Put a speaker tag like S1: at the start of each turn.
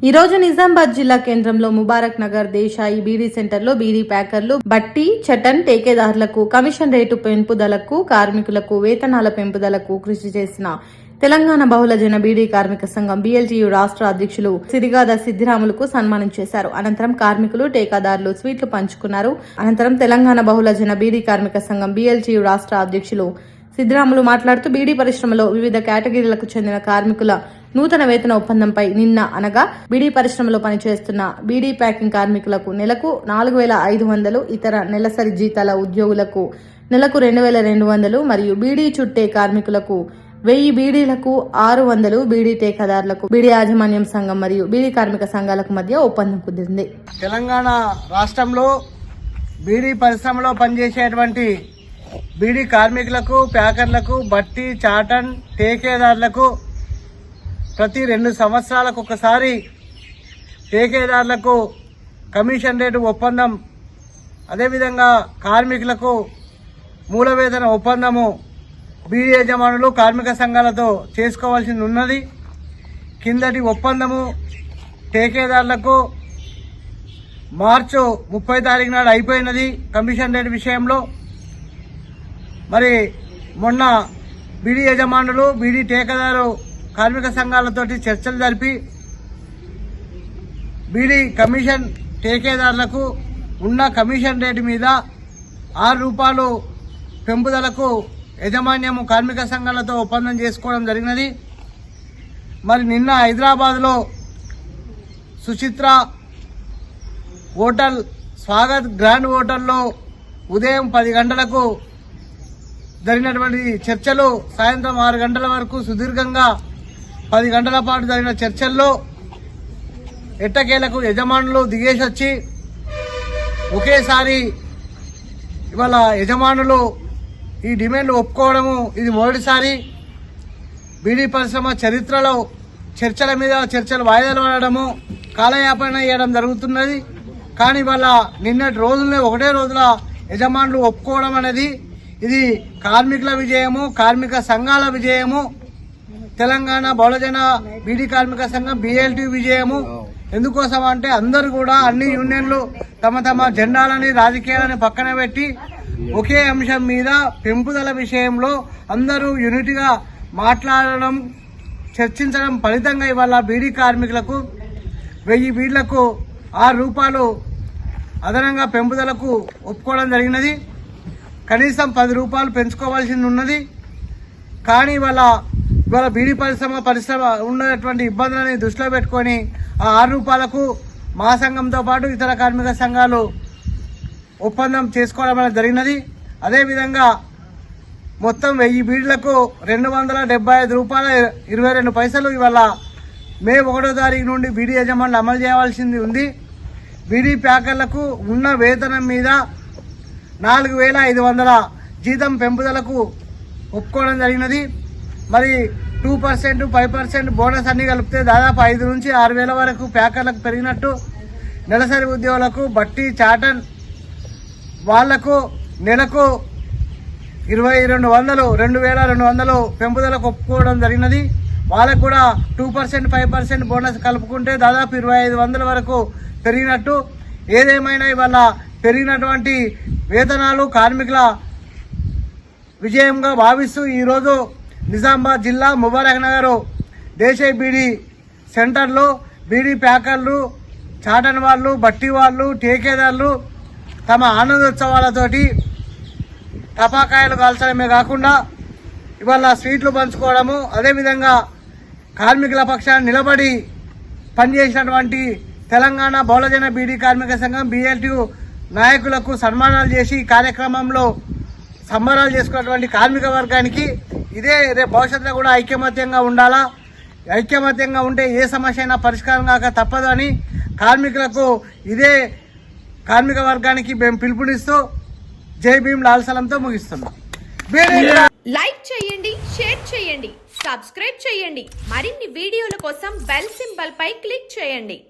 S1: ఈ రోజు నిజామాబాద్ జిల్లా కేంద్రంలో ముబారక్ నగర్ దేశాయి బీడీ సెంటర్లో బీడీ ప్యాకర్లు బట్టి చటన్ టేకేదారులకు కమిషన్ రేటు పెంపుదలకు కార్మికులకు వేతనాల పెంపుదలకు కృషి చేసిన తెలంగాణ బహుళజన బీడీ కార్మిక సంఘం బీఎల్టీయూ రాష్ట్ర అధ్యక్షులు సిరిగాద సిద్దిరాములకు సన్మానం చేశారు. అనంతరం కార్మికులు టేకాదారులు స్వీట్లు పంచుకున్నారు. అనంతరం తెలంగాణ బహుళజన బీడీ కార్మిక సంఘం బీఎల్టీయూ రాష్ట్ర అధ్యక్షులు సిద్దిరాములు మాట్లాడుతూ బీడీ పరిశ్రమలో వివిధ కేటగిరీలకు చెందిన కార్మికుల నూతన వేతన ఒప్పందంపై నిన్న అనగా బీడీ పరిశ్రమలో పనిచేస్తున్న బీడీ ప్యాకింగ్ కార్మికులకు నెలకు 4,500, ఇతర నెలసరి జీతాల ఉద్యోగులకు నెలకు 2,200 మరియు బీడీ చుట్టే కార్మికులకు 1000 బీడీలకు 600 బీడీ టేకాదారులకు బీడీ యాజమాన్యం సంఘం మరియు బీడీ కార్మిక సంఘాలకు మధ్య ఒప్పందం కుదిరింది.
S2: తెలంగాణ రాష్ట్రంలో బీడీ పరిశ్రమలో పనిచేసేటువంటి బీడీ కార్మికులకు, ప్యాకర్లకు, బట్టి, చాటన్, టేకేదారులకు ప్రతి 2 సంవత్సరాలకు ఒకసారి టేకేదారులకు కమిషన్ రేటు ఒప్పందం, అదేవిధంగా కార్మికులకు మూల వేతన ఒప్పందము బీడీ యజమానులు కార్మిక సంఘాలతో చేసుకోవాల్సి ఉన్నది. కిందటి ఒప్పందము టేకేదారులకు మార్చి 30 తారీఖు నాడు అయిపోయినది కమిషన్ రేటు విషయంలో. మరి మొన్న బీడీ యజమానులు, బీడీ టేకేదారు కార్మిక సంఘాలతోటి చర్చలు జరిపి బీడీ కమిషన్ టేకేదారులకు ఉన్న కమిషన్ రేటు మీద 6 రూపాయలు పెంపుదలకు యాజమాన్యము కార్మిక సంఘాలతో ఒప్పందం చేసుకోవడం జరిగినది. మరి నిన్న హైదరాబాద్లో సుచిత్ర హోటల్ స్వాగత్ గ్రాండ్ హోటల్లో ఉదయం 10 గంటలకు జరిగినటువంటి చర్చలు సాయంత్రం 6 గంటల వరకు సుదీర్ఘంగా 10 గంటల పాటు జరిగిన చర్చల్లో ఎట్టకేలకు యజమానులు దిగేసి వచ్చి ఒకేసారి ఇవాళ యజమానులు ఈ డిమాండ్ ఒప్పుకోవడము ఇది మొదటిసారి. బీడీ పరిశ్రమ చరిత్రలో చర్చల మీద చర్చలు వాయిదాలు పడడము, కాలయాపన చేయడం జరుగుతున్నది. కానీ ఇవాళ నిన్నటి రోజులనే ఒకటే రోజుల యజమానులు ఒప్పుకోవడం అనేది ఇది కార్మికుల విజయము, కార్మిక సంఘాల విజయము, తెలంగాణ బహుళజన బీడీ కార్మిక సంఘం బీఎల్టీ విజయము. ఎందుకోసం అంటే అందరూ కూడా అన్ని యూనియన్లు తమ తమ జెండాలని, రాజకీయాలని పక్కన పెట్టి ఒకే అంశం మీద పెంపుదల విషయంలో అందరూ యూనిటీగా మాట్లాడడం, చర్చించడం ఫలితంగా ఇవాళ బీడీ కార్మికులకు 1000 బీడీలకు 6 రూపాయలు అదనంగా పెంపుదలకు ఒప్పుకోవడం జరిగినది. కనీసం 10 రూపాయలు పెంచుకోవాల్సి ఉన్నది. కానీ ఇవాళ బీడీ పరిశ్రమ ఉన్నటువంటి ఇబ్బందులని దృష్టిలో పెట్టుకొని ఆ 6 రూపాయలకు మా సంఘంతో పాటు ఇతర కార్మిక సంఘాలు ఒప్పందం చేసుకోవడం అనేది జరిగినది. అదేవిధంగా మొత్తం 1000 బీడీలకు 275 రూపాయల 22 పైసలు ఇవాళ మే 1వ తారీఖు నుండి బీడీ యజమానులు అమలు చేయవలసింది ఉంది. బీడీ ప్యాకర్లకు ఉన్న వేతనం మీద 4,500 జీతం పెంపుదలకు ఒప్పుకోవడం జరిగినది. మరి 2%, 5% బోనస్ అన్ని కలిపితే దాదాపు 5 నుంచి 6,000 వరకు ప్యాకర్లకు పెరిగినట్టు. నెలసరి ఉద్యోగులకు, బట్టి, చాటన్ వాళ్లకు నెలకు 2,200, 2,200 పెంపుదలకు ఒప్పుకోవడం జరిగినది. వాళ్ళకు కూడా 2%, 5% బోనస్ కలుపుకుంటే దాదాపు 2,500 వరకు పెరిగినట్టు. ఏదేమైనా ఇవాళ పెరిగినటువంటి వేతనాలు కార్మికుల విజయంగా భావిస్తూ ఈరోజు నిజామాబాద్ జిల్లా ముబారక్ నగర్ దేశాయి బీడీ సెంటర్లో బీడీ ప్యాకర్లు, చాటన్ వాళ్ళు, బట్టి వాళ్ళు, టేకేదారులు తమ ఆనందోత్సవాలతోటి టపాకాయలు కాల్చడమే కాకుండా ఇవాళ స్వీట్లు పంచుకోవడము, అదేవిధంగా కార్మికుల పక్షాన్ని నిలబడి పనిచేసినటువంటి తెలంగాణ బహుళజన బీడీ కార్మిక సంఘం బీఎల్టీ నాయకులకు సన్మానాలు చేసి కార్యక్రమంలో సంబరాలు చేసుకున్నటువంటి కార్మిక వర్గానికి ఇదే రేపు భవిష్యత్తులో కూడా ఐకమత్యంగా ఉండాలా. ఐకమత్యంగా ఉంటే ఏ సమస్య అయినా పరిష్కారం కాక తప్పదు అని కార్మికులకు ఇదే కార్మిక వర్గానికి మేము పిలుపునిస్తూ జై భీమ్ లాల్ సలంతో ముగిస్తున్నాం.
S3: లైక్ చేయండి, షేర్ చేయండి, సబ్స్క్రైబ్ చేయండి. మరిన్ని వీడియోల కోసం బెల్ సింబల్ పై క్లిక్ చేయండి.